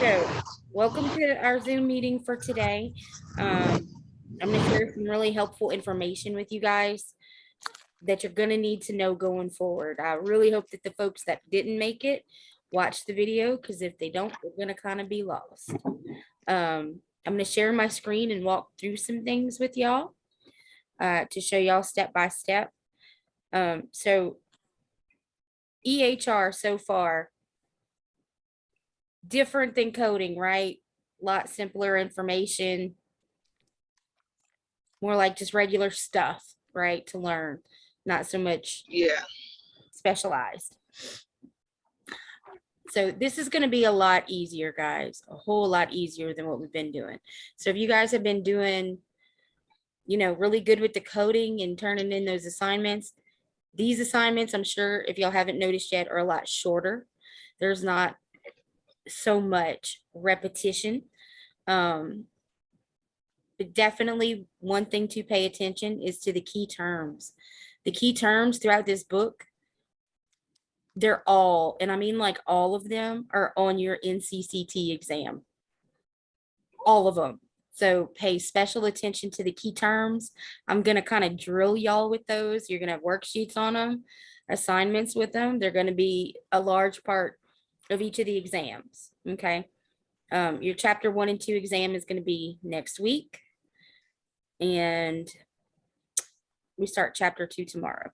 So, welcome to our Zoom meeting for today. I'm going to share some really helpful information with you guys that you're going to need to know going forward. I really hope that the folks that didn't make it watch the video, because if they don't, they're going to kind of be lost. I'm going to share my screen and walk through some things with y'all to show y'all step by step. So, EHR so far, different than coding, right? A lot simpler information, more like just regular stuff, right? To learn, not so much specialized. So this is going to be a lot easier, guys, a whole lot easier than what we've been doing. So if you guys have been doing, really good with the coding and turning in those assignments, these assignments, I'm sure if y'all haven't noticed yet, are a lot shorter. There's not so much repetition. But definitely one thing to pay attention is to the key terms. The key terms throughout this book, they're all, and I mean like all of them, are on your NCCT exam. All of them. So pay special attention to the key terms. I'm going to kind of drill y'all with those. You're going to have worksheets on them, assignments with them. They're going to be a large part of each of the exams. Okay. Your chapter 1 and 2 exam is going to be next week. And we start chapter 2 tomorrow,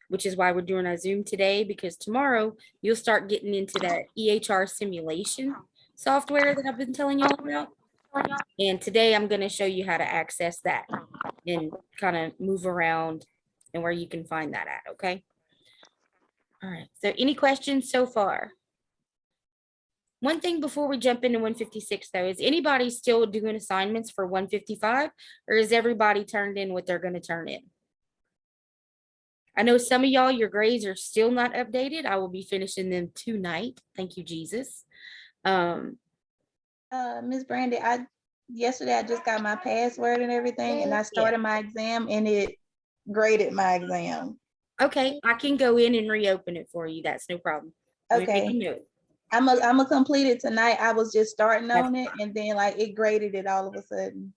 which is why we're doing our Zoom today, because tomorrow you'll start getting into that EHR simulation software that I've been telling y'all about. And today I'm going to show you how to access that and kind of move around and where you can find that at. Okay. All right. So any questions so far? One thing before we jump into 156 though, is anybody still doing assignments for 155, or is everybody turned in what they're going to turn in? I know some of y'all, your grades are still not updated. I will be finishing them tonight. Thank you, Jesus. Miss Brandy, yesterday I just got my password and everything, and I started my exam and it graded my exam. Okay, I can go in and reopen it for you. That's no problem. Okay. I'm a complete it tonight. I was just starting on it, and then like it graded it all of a sudden.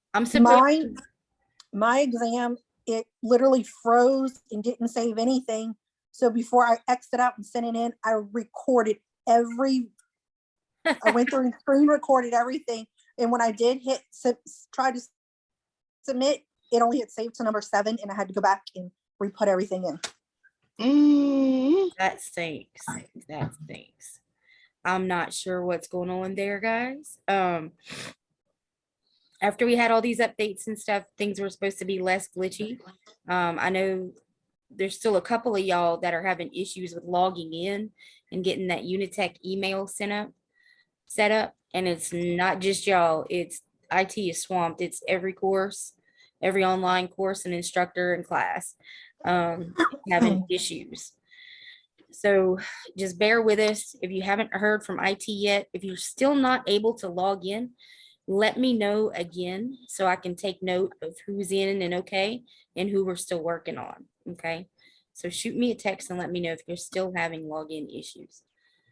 My exam, it literally froze and didn't save anything. So before I exited out and sent it in, I recorded I went through and screen recorded everything. And when I did try to submit, it only had saved to number 7, and I had to go back and re-put everything in. That stinks. That stinks. I'm not sure what's going on there, guys. After we had all these updates and stuff, things were supposed to be less glitchy. I know there's still a couple of y'all that are having issues with logging in and getting that Unitech email set up. And it's not just y'all, it's IT is swamped. It's every course, every online course and instructor and class having issues. So just bear with us. If you haven't heard from IT yet, if you're still not able to log in, let me know again so I can take note of who's in and okay, and who we're still working on. Okay. So shoot me a text and let me know if you're still having login issues.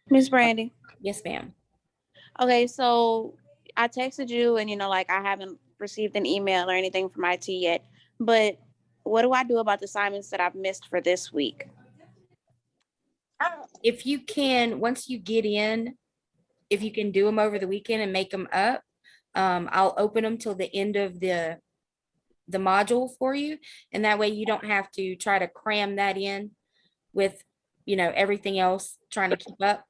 Miss Brandy. Yes, ma'am. Okay, so I texted you and I haven't received an email or anything from IT yet, but what do I do about the assignments that I've missed for this week? If you can, once you get in, if you can do them over the weekend and make them up, I'll open them till the end of the module for you. And that way you don't have to try to cram that in with, everything else trying to keep up.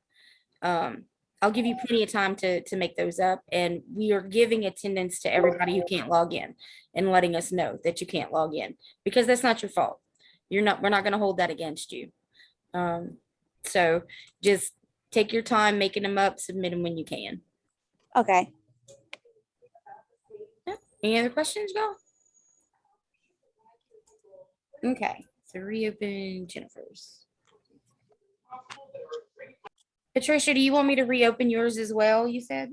I'll give you plenty of time to make those up. And we are giving attendance to everybody who can't log in and letting us know that you can't log in, because that's not your fault. We're not going to hold that against you. So just take your time making them up, submit them when you can. Okay. Any other questions, y'all? Okay, so reopen Jennifer's. Patricia, do you want me to reopen yours as well, you said?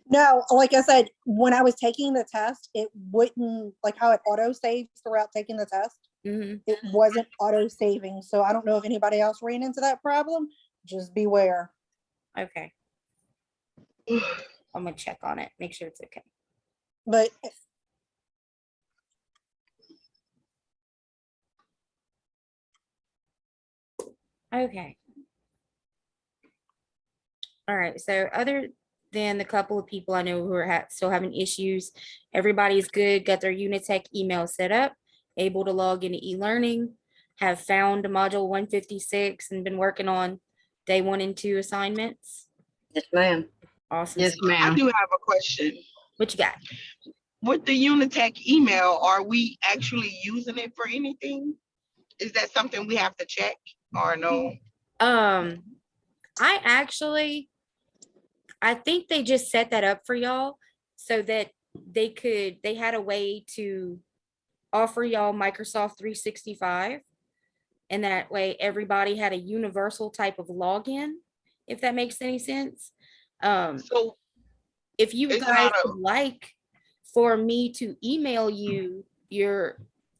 No, like I said, when I was taking the test, it wouldn't, like how it auto saves throughout taking the test. It wasn't auto saving. So I don't know if anybody else ran into that problem. Just beware. Okay. I'm gonna check on it, make sure it's okay. But Okay. All right, so other than the couple of people I know who are still having issues, everybody's good, got their Unitech email set up, able to log into e-learning, have found module 156 and been working on day 1 and 2 assignments. Yes, ma'am. Awesome. Yes, stuff. I ma'am. do have a question. What you got? With the Unitech email, are we actually using it for anything? Is that something we have to check or no? I think they just set that up for y'all so that they had a way to offer y'all Microsoft 365. And that way everybody had a universal type of login, if that makes any sense. So If you it's guys not a, would like for me to email you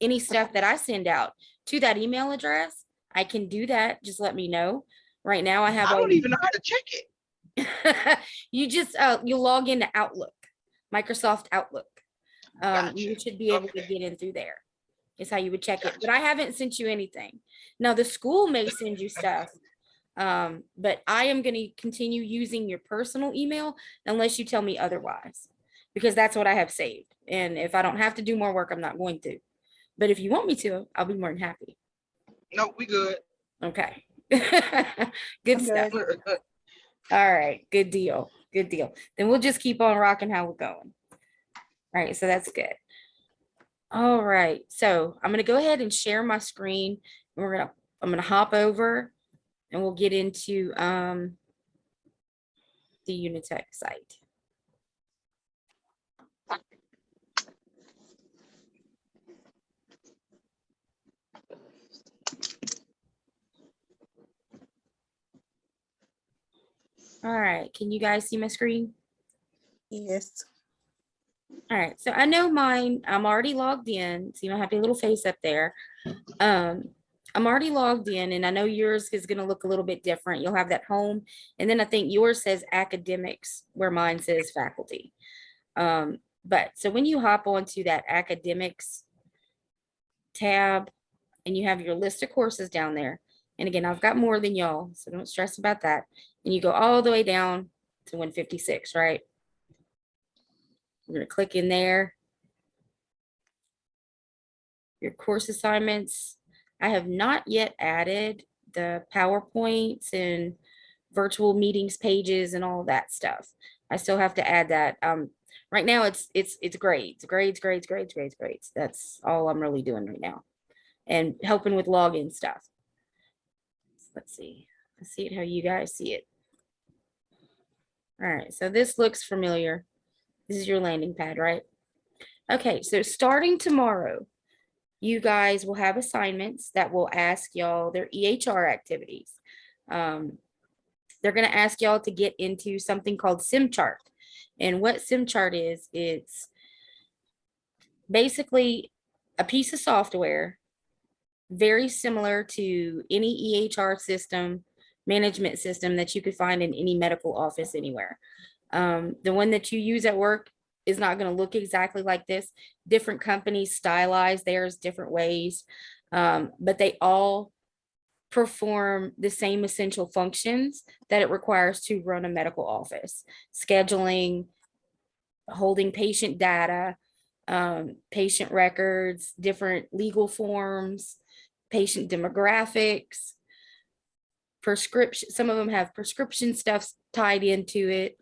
any stuff that I send out to that email address, I can do that. Just let me know. Right now I have I all don't even know how to check it. you just you log into Outlook, Microsoft Outlook. You Gotcha. should be able to Okay. get in through there. Is how you would check it. But Gotcha. I haven't sent you anything. Now the school may send you stuff. But I am going to continue using your personal email unless you tell me otherwise, because that's what I have saved. And if I don't have to do more work, I'm not going to. But if you want me to, I'll be more than happy. No, we good. Okay. Good I'm stuff. good. All right. Good deal. Good deal. Then we'll just keep on rocking how we're going. All right. So that's good. All right. So I'm going to go ahead and share my screen. And I'm going to hop over and we'll get into the Unitech site. All right. Can you guys see my screen? Yes. All right. So I know mine, I'm already logged in. So you don't have your little face up there. I'm already logged in and I know yours is going to look a little bit different. You'll have that home. And then I think yours says academics where mine says faculty. But so when you hop onto that academics tab and you have your list of courses down there. And again, I've got more than y'all, so don't stress about that. And you go all the way down to 156, right? We're going to click in there. Your course assignments. I have not yet added the PowerPoints and virtual meetings pages and all that stuff. I still have to add that. Right now it's grades. That's all I'm really doing right now. And helping with login stuff. Let's see it how you guys see it. All right, so this looks familiar. This is your landing pad, right? Okay, so starting tomorrow, you guys will have assignments that will ask y'all their EHR activities. They're gonna ask y'all to get into something called SimChart. And what SimChart is, it's basically a piece of software very similar to any EHR system, management system that you could find in any medical office anywhere. The one that you use at work is not going to look exactly like this. Different companies stylize theirs different ways, but they all perform the same essential functions that it requires to run a medical office: scheduling, holding patient data, patient records, different legal forms, patient demographics, prescription. Some of them have prescription stuff tied into it.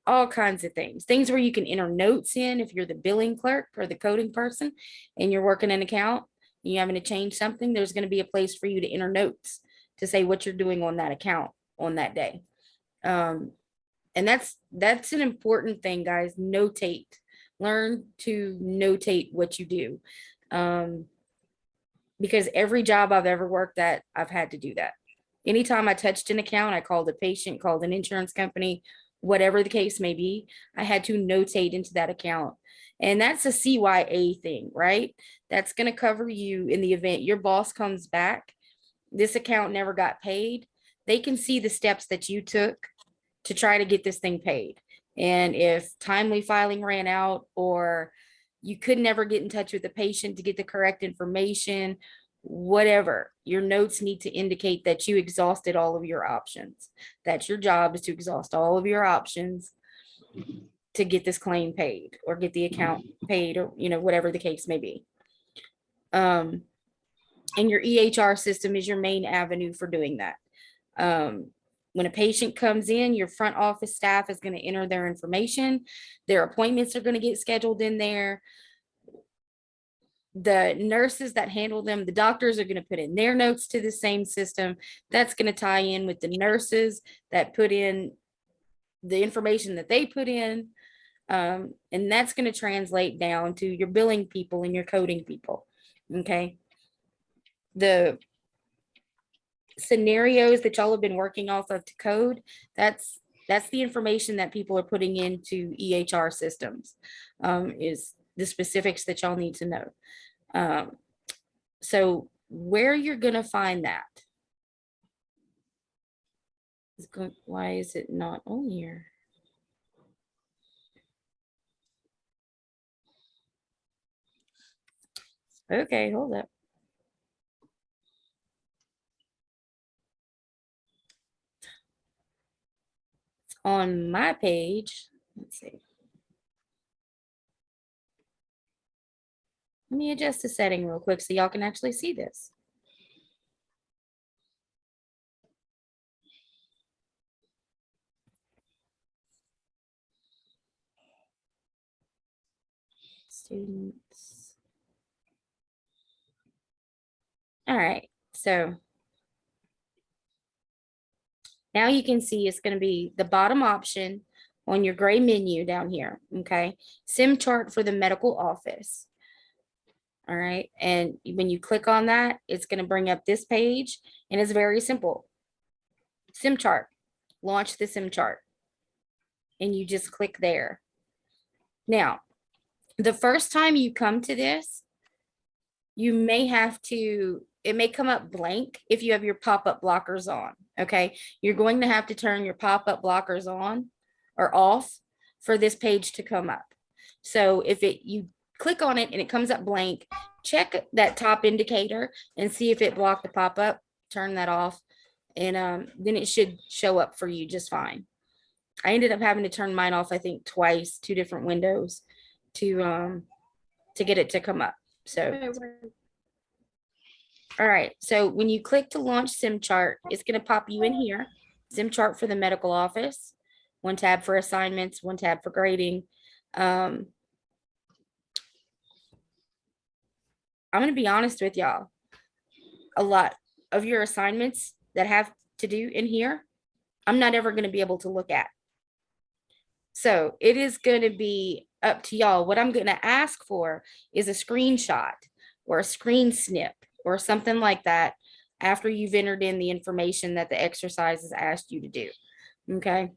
All kinds of things where you can enter notes in if you're the billing clerk or the coding person and you're working an account and you're having to change something. There's going to be a place for you to enter notes to say what you're doing on that account on that day. And that's an important thing, guys. Notate. Learn to notate what you do. Because every job I've ever worked at, I've had to do that. Anytime I touched an account, I called a patient, called an insurance company, whatever the case may be, I had to notate into that account. And that's a CYA thing, right? That's going to cover you in the event your boss comes back, this account never got paid. They can see the steps that you took to try to get this thing paid. And if timely filing ran out, or you could never get in touch with the patient to get the correct information, whatever, your notes need to indicate that you exhausted all of your options. That's your job, is to exhaust all of your options to get this claim paid or get the account paid, or, you know, whatever the case may be. And your EHR system is your main avenue for doing that. When a patient comes in, your front office staff is going to enter their information. Their appointments are going to get scheduled in there. The nurses that handle them, the doctors, are going to put in their notes to the same system. That's going to tie in with the nurses that put in the information that they put in. And that's going to translate down to your billing people and your coding people. Okay. The scenarios that y'all have been working off of to code, that's the information that people are putting into EHR systems, is the specifics that y'all need to know. So where you're going to find that, why is it not on here? Okay, hold up. It's on my page. Let's see. Let me adjust the setting real quick so y'all can actually see this. Students. All right, so now you can see it's going to be the bottom option on your gray menu down here. Okay, SimChart for the medical office. All right, and when you click on that, it's going to bring up this page, and it's very simple. SimChart, launch the SimChart, and you just click there. Now, the first time you come to this, you may have to, it may come up blank if you have your pop-up blockers on. Okay, you're going to have to turn your pop-up blockers on or off for this page to come up. So if you click on it and it comes up blank, check that top indicator and see if it blocked the pop-up, turn that off, and then it should show up for you just fine. I ended up having to turn mine off, I think twice, 2 different windows to get it to come up. So all right, so when you click to launch SimChart, it's going to pop you in here. SimChart for the medical office, 1 tab for assignments, 1 tab for grading. I'm going to be honest with y'all. A lot of your assignments that have to do in here, I'm not ever going to be able to look at. So it is going to be up to y'all. What I'm going to ask for is a screenshot or a screen snip or something like that after you've entered in the information that the exercise has asked you to do. Okay.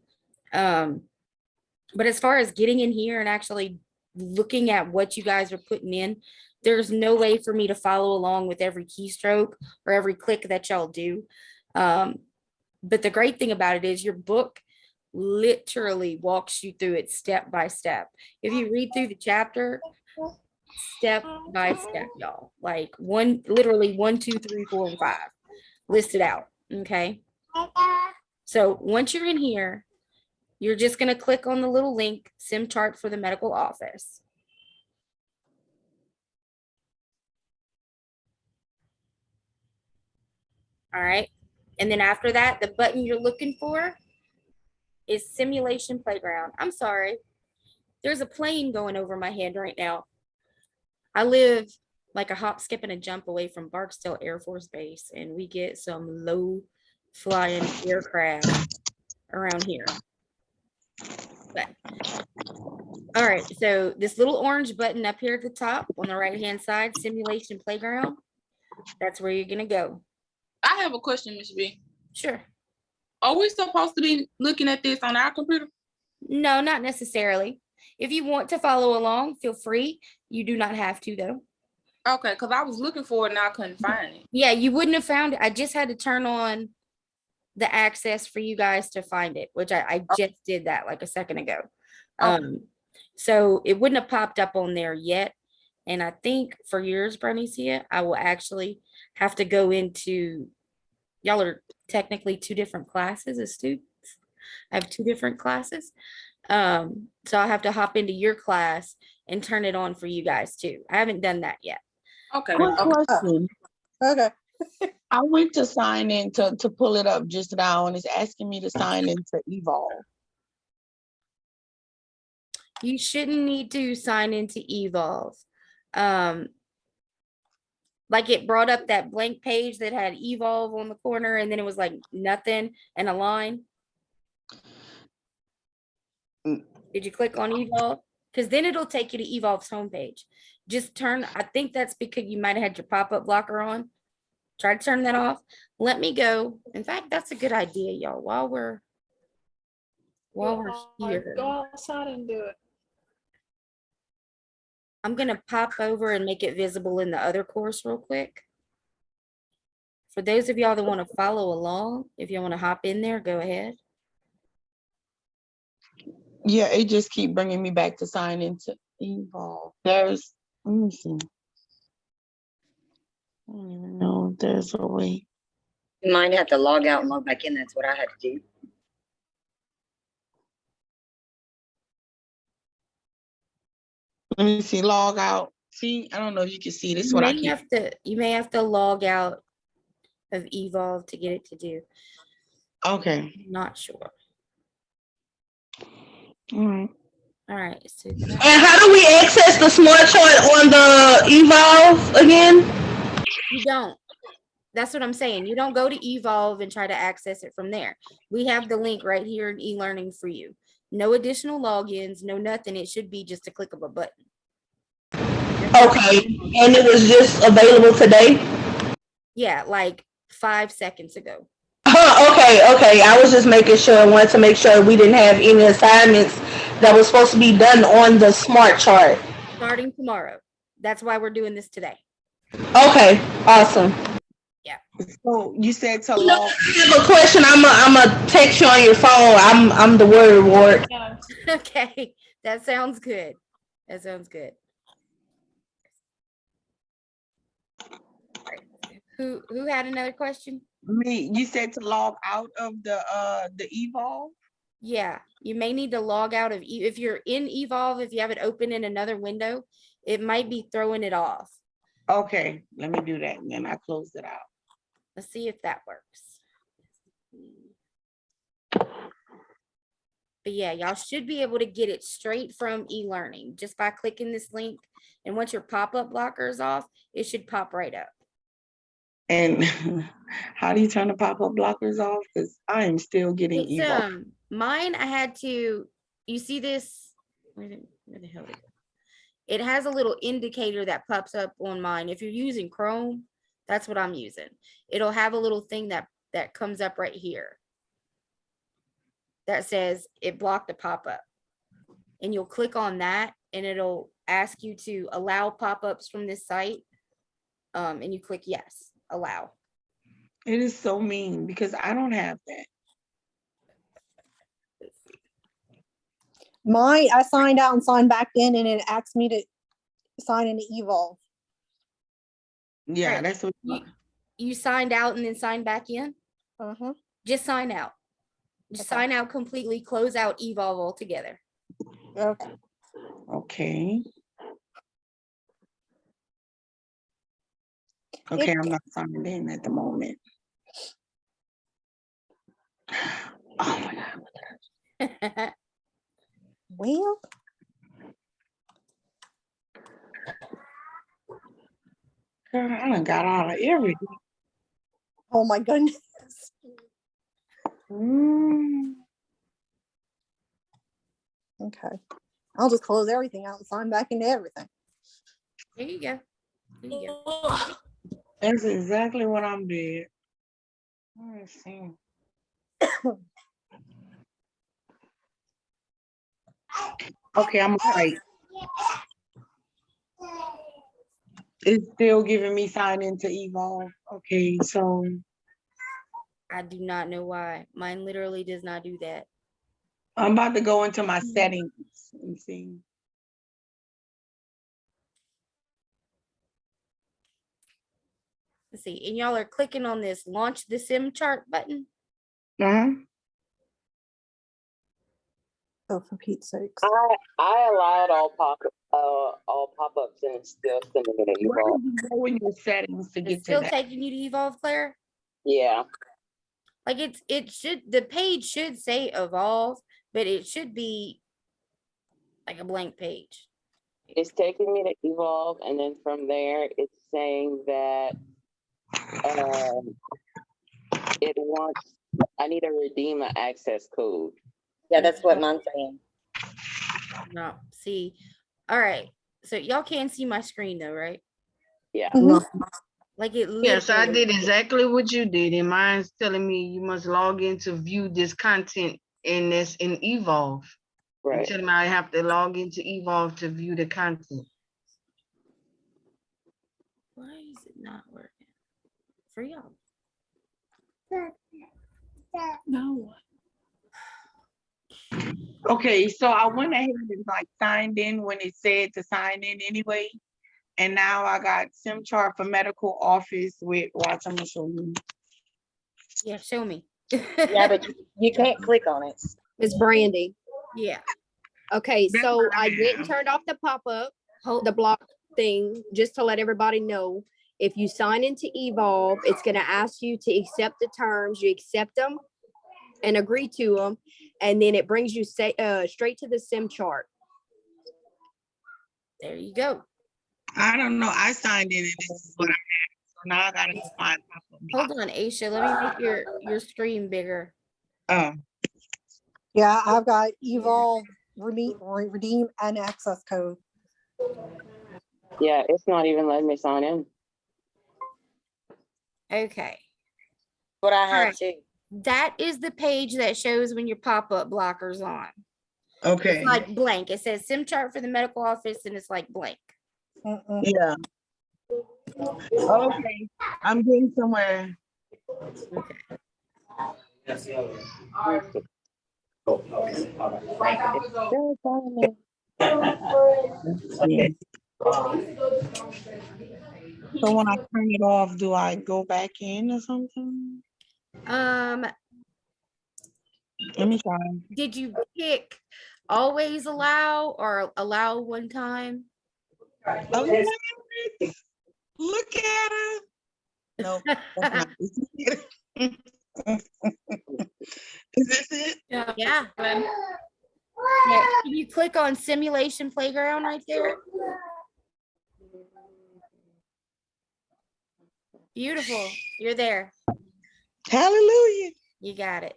But as far as getting in here and actually looking at what you guys are putting in, there's no way for me to follow along with every keystroke or every click that y'all do. But the great thing about it is your book literally walks you through it step by step. If you read through the chapter, step by step, y'all, like literally 1, 2, 3, 4, and 5 listed out. Okay. So once you're in here, you're just going to click on the little link, SimChart for the medical office. All right. And then after that, the button you're looking for is Simulation Playground. I'm sorry. There's a plane going over my head right now. I live like a hop, skip, and a jump away from Barksdale Air Force Base, and we get some low flying aircraft around here. But, all right, so this little orange button up here at the top on the right-hand side, Simulation Playground, that's where you're gonna go. I have a question, Ms. B. Sure. Are we supposed to be looking at this on our computer? No, not necessarily. If you want to follow along, feel free. You do not have to, though. Okay, because I was looking for it and I couldn't find it. Yeah, you wouldn't have found it. I just had to turn on the access for you guys to find it, which I just did that like a second ago. Okay. So it wouldn't have popped up on there yet. And I think for yours, Bernicia, I will actually have to go into, y'all are technically two different classes as students. I have two different classes. So I'll have to hop into your class and turn it on for you guys too. I haven't done that yet. Okay. Quick Okay. question. Okay. I went to sign in to pull it up just now, and it's asking me to sign into Evolve. You shouldn't need to sign into Evolve. Like it brought up that blank page that had Evolve on the corner, and then it was like nothing and a line. Mm. Did you click on Evolve? Because then it'll take you to Evolve's homepage. Just turn, I think that's because you might have had your pop-up blocker on. Try to turn that off. Let me go. In fact, that's a good idea, y'all. While we're here, Go outside and do it. I'm gonna pop over and make it visible in the other course real quick. For those of y'all that want to follow along, if you want to hop in there, go ahead. Yeah, it just keep bringing me back to sign into Evolve. Let me see. I don't even know if there's a way. You might have to log out and log back in. That's what I had to do. Let me see, log out. See, I don't know if you can see this. You What I may keep. have to log out of Evolve to get it to do. Okay. Not sure. All right. All right. So And how do we access the smart chart on the Evolve again? you don't. That's what I'm saying. You don't go to Evolve and try to access it from there. We have the link right here in e-learning for you. No additional logins, no nothing. It should be just a click of a button. Okay, and it was just available today? Yeah, like 5 seconds ago. Okay. I was just making sure. I wanted to make sure we didn't have any assignments that was supposed to be done on the smart chart. Starting tomorrow. That's why we're doing this today. Okay, awesome. So you said to You know, log. I have a question. I'm a text you on your phone. I'm the word ward. Yeah. Okay, that sounds good. That sounds good. All right. Who had another question? Me, you said to log out of the Evolve. Yeah, you may need to log out of if you're in Evolve, if you have it open in another window, it might be throwing it off. Okay, let me do that, and then I closed it out. Let's see if that works. But yeah, y'all should be able to get it straight from e-learning just by clicking this link. And once your pop-up blocker is off, it should pop right up. And how do you turn the pop-up blockers off? Because I am still getting It's Evolve. mine. I had to. You see this? Where the hell did it go? It has a little indicator that pops up on mine. If you're using Chrome, that's what I'm using. It'll have a little thing that comes up right here that says it blocked the pop-up. And you'll click on that and it'll ask you to allow pop-ups from this site. And you click yes, allow. It is so mean because I don't have that. Mine, I signed out and signed back in, and it asked me to sign into Evolve. Yeah, Right. that's what. You signed out and then signed back in? Uh-huh. Just sign out. Just Okay. sign out completely, close out Evolve altogether. Okay. Okay. Okay, I'm not signed in at the moment. Oh my God. Well, Girl, I done got out of everything. oh my goodness. Okay. I'll just close everything out and sign back into everything. There you go. There you go. That's exactly what I'm doing. Let me see. Okay, I'm right. It's still giving me sign into Evolve. Okay, so I do not know why. Mine literally does not do that. I'm about to go into my settings and see. Let's see. And y'all are clicking on this launch the SimChart button. Oh, for Pete's sakes. I allowed all pop-ups and it's still sending me to Where Evolve. did you go in your settings to It's get to still that? taking you to Evolve, Claire. Yeah. Like the page should say Evolve, but it should be like a blank page. It's taking me to Evolve, and then from there, it's saying that it wants, I need to redeem an access code. Yeah, that's what mine's saying. No, see. All right. So y'all can see my screen though, right? Yeah. Like it Yes, I literally- did exactly what you did, and mine's telling me you must log in to view this content in Evolve. Right. It's telling me I have to log into Evolve to view the content. Why is it not working for y'all? No. Okay, so I went ahead and like signed in when it said to sign in anyway. And now I got SimChart for medical office with, watch, I'm gonna show you. Yeah, show me. Yeah, but you can't click on it. Miss Brandy. Yeah. Okay, That's so what I I went and have. turned off the pop-up, Hold, the block thing, just to let everybody know. If you sign into Evolve, it's gonna ask you to accept the terms. You accept them and agree to them, and then it brings you straight to the SimChart. there you go. I don't know, I signed in and this is what I had. So now I gotta go find. Hold on, Aisha. Let me make your screen bigger. Oh, Yeah, I've got Evolve, redeem and access code. Yeah, it's not even letting me sign in. Okay. What I had Alright. too. That is the page that shows when your pop-up blocker's on. okay, It's like blank. It says SimChart for the medical office and it's like blank. yeah. Okay, I'm getting somewhere. Yeah. So when I turn it off, do I go back in or something? Let me try. Did you pick always allow or allow one time? Oh, yeah. Look at her. No, that's not. Is this it? Yeah. Yeah, can you click on simulation playground right there? Beautiful. You're there. Hallelujah. You got it.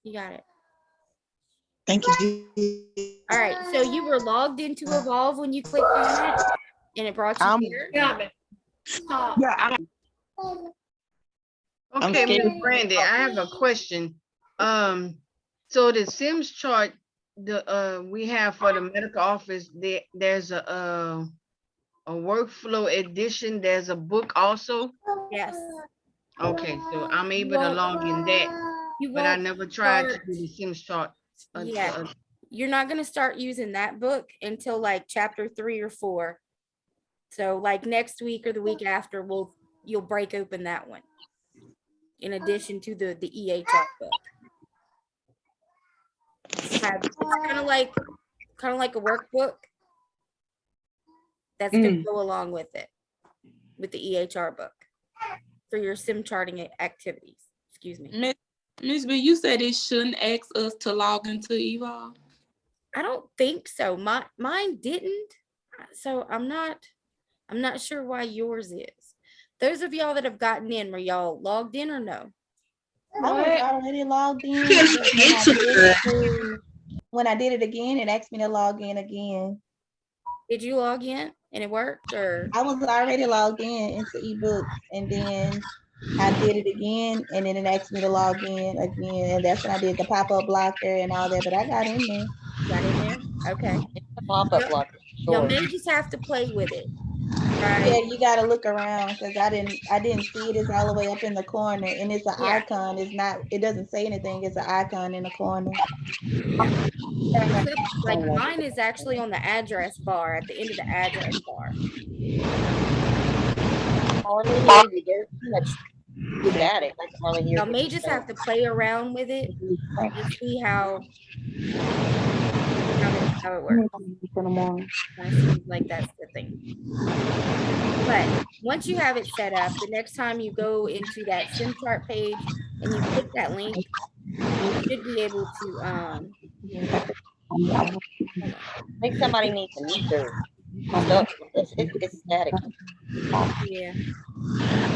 You got it. Thank you, Jesus. All right. So you were logged into Evolve when you clicked on it and it brought you here. Yeah, I'm Okay, scared. Miss Brandy, I have a question. So the SimChart, we have for the medical office, there's a workflow edition. There's a book also. Yes. Okay, so I'm able to log in that, You but I won't never tried to start- do the SimChart. Yeah. You're not going to start using that book until like chapter 3 or 4. So like next week or the week after, you'll break open that one. In addition to the EHR book. It's kind of like a workbook that's going to go along with it, with the EHR book for your sim charting activities. Excuse me. Miss B, you said it shouldn't ask us to log into Evolve. I don't think so. Mine didn't. So I'm not sure why yours is. Those of y'all that have gotten in, were y'all logged in or no? I was already logged in. When I did it again, it asked me to log in again. Did you log in and it worked, or? I was already logged in into eBooks, and then I did it again, and then it asked me to log in again, and that's when I did the pop-up blocker and all that, but I got in there. Got in there? Okay. Pop-up blocker. Y'all Sure. may just have to play with it. Yeah, right? you gotta look around because I didn't see it. It's all the way up in the corner and it's an Yeah. icon. It's not, it doesn't say anything. It's an icon in the corner. Yeah. Except like mine is actually on the address bar at the end of the address bar. Hardly hear you. There's too much static. I can hardly hear Y'all what may you're just saying. have to play around with it and see how it works. Kind of seems like that's the thing. But once you have it set up, the next time you go into that SimChart page and you click that link, you should be able to hold on. I think somebody needs to mute their stuff. It's static. Yeah.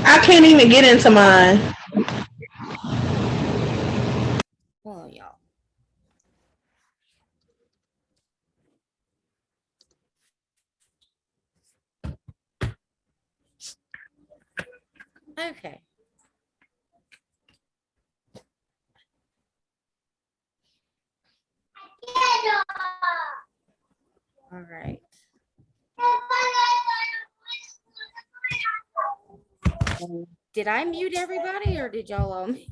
I can't even get into mine. Hold on, y'all. Okay. All right. Did I mute everybody or did y'all all mute?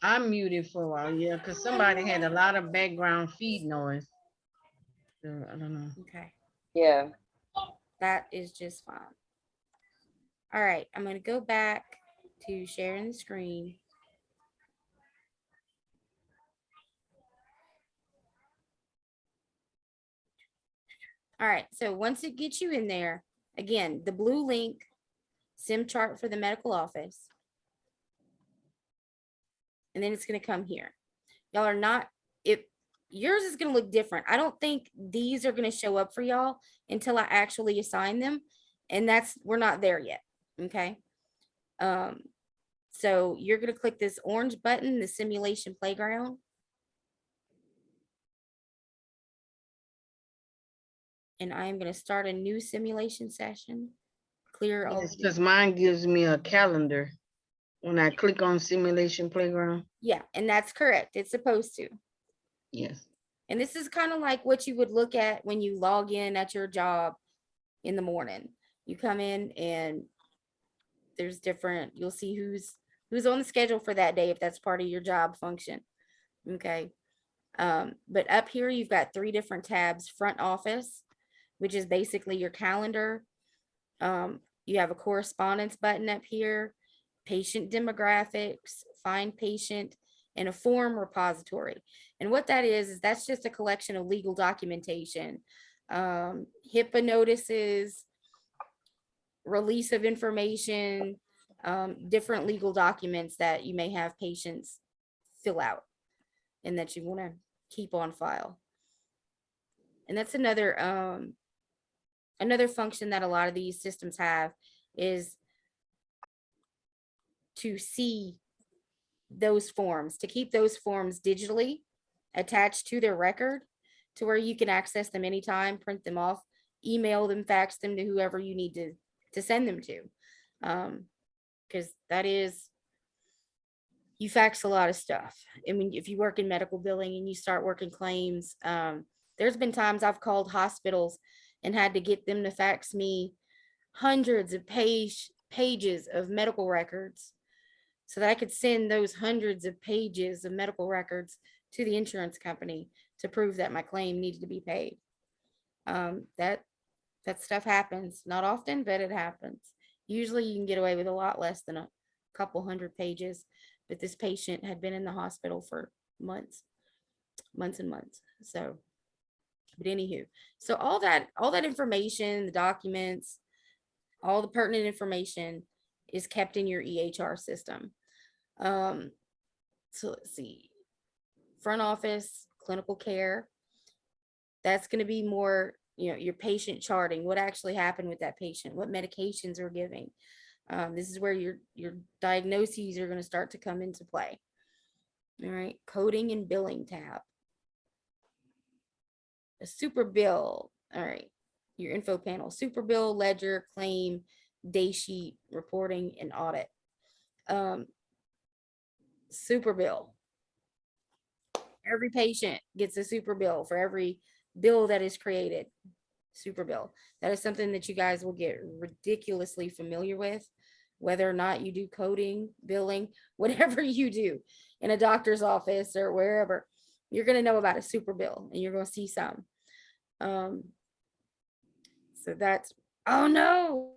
I'm muted for a while, yeah, because somebody had a lot of background feed noise. So, I don't know. Okay. Yeah. That is just fine. All right. I'm going to go back to sharing the screen. All right. So once it gets you in there, again, the blue link, SimChart for the medical office. And then it's going to come here. Y'all are not, yours is going to look different. I don't think these are going to show up for y'all until I actually assign them. And we're not there yet. Okay. So you're going to click this orange button, the simulation playground. And I am going to start a new simulation session. Clear all. Yes, because mine gives me a calendar when I click on simulation playground. Yeah, and that's correct. It's supposed to. Yes. And this is kind of like what you would look at when you log in at your job in the morning. You come in and there's different, you'll see who's on the schedule for that day if that's part of your job function. Okay. But up here you've got 3 different tabs. Front office, which is basically your calendar. You have a correspondence button up here, patient demographics, find patient, and a form repository. And what that is that's just a collection of legal documentation, HIPAA notices, release of information, different legal documents that you may have patients fill out and that you want to keep on file. And that's another function that a lot of these systems have is to see those forms, to keep those forms digitally attached to their record to where you can access them anytime, print them off, email them, fax them to whoever you need to send them to. Because that is, you fax a lot of stuff. I mean, if you work in medical billing and you start working claims, there's been times I've called hospitals and had to get them to fax me hundreds of pages of medical records so that I could send those hundreds of pages of medical records to the insurance company to prove that my claim needed to be paid. That stuff happens, not often, but it happens. Usually you can get away with a lot less than a couple hundred pages, but this patient had been in the hospital for months and months. So, but anywho, so all that information, the documents, all the pertinent information is kept in your EHR system. So let's see, front office, clinical care, that's going to be more, your patient charting, what actually happened with that patient, what medications are giving. This is where your diagnoses are going to start to come into play. All right, coding and billing tab. A super bill. All right, your info panel, super bill, ledger, claim, day sheet, reporting, and audit. Super bill. Every patient gets a super bill for every bill that is created. super bill. That is something that you guys will get ridiculously familiar with, whether or not you do coding, billing, whatever you do in a doctor's office or wherever, you're going to know about a super bill and you're going to see some. So that's, oh no.